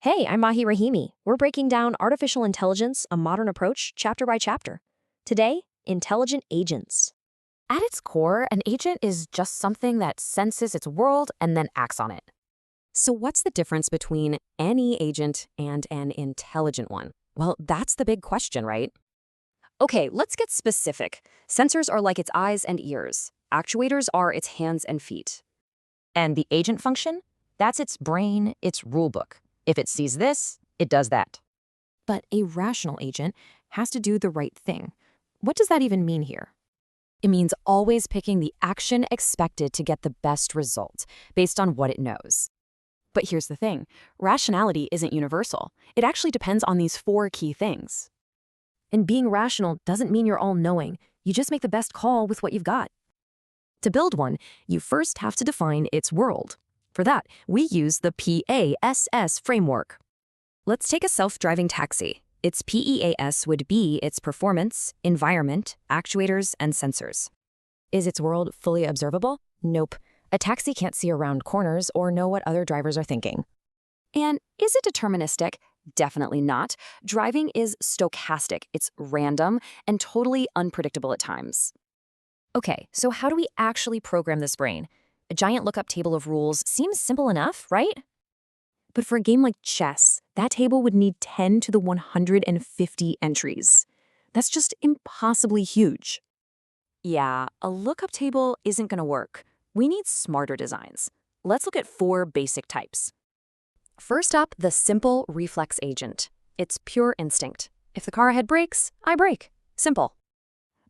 Hey, I'm Mahi Rahimi. We're breaking down artificial intelligence, a modern approach, chapter by chapter. Today, intelligent agents. At its core, an agent is just something that senses its world and then acts on it. So what's the difference between any agent and an intelligent one? Well, that's the big question, right? Okay, let's get specific. Sensors are like its eyes and ears. Actuators are its hands and feet. And the agent function? That's its brain, its rulebook. If it sees this, it does that. But a rational agent has to do the right thing. What does that even mean here? It means always picking the action expected to get the best result, based on what it knows. But here's the thing, rationality isn't universal. It actually depends on these four key things. And being rational doesn't mean you're all-knowing. You just make the best call with what you've got. To build one, you first have to define its world. For that, we use the PASS framework. Let's take a self-driving taxi. Its PEAS would be its performance, environment, actuators, and sensors. Is its world fully observable? Nope. A taxi can't see around corners or know what other drivers are thinking. And is it deterministic? Definitely not. Driving is stochastic. It's random and totally unpredictable at times. Okay, so how do we actually program this brain? A giant lookup table of rules seems simple enough, right? But for a game like chess, that table would need 10 to the 150 entries. That's just impossibly huge. Yeah, a lookup table isn't going to work. We need smarter designs. Let's look at four basic types. First up, the simple reflex agent. It's pure instinct. If the car ahead brakes, I brake. Simple.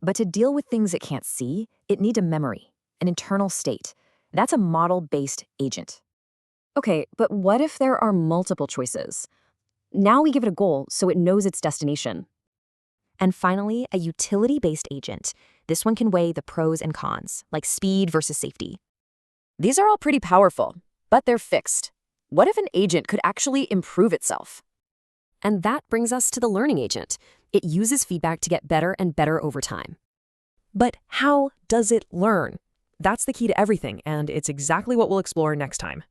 But to deal with things it can't see, it needs a memory, an internal state. That's a model-based agent. Okay, but what if there are multiple choices? Now we give it a goal so it knows its destination. And finally, a utility-based agent. This one can weigh the pros and cons, like speed versus safety. These are all pretty powerful, but they're fixed. What if an agent could actually improve itself? And that brings us to the learning agent. It uses feedback to get better and better over time. But how does it learn? That's the key to everything, and it's exactly what we'll explore next time.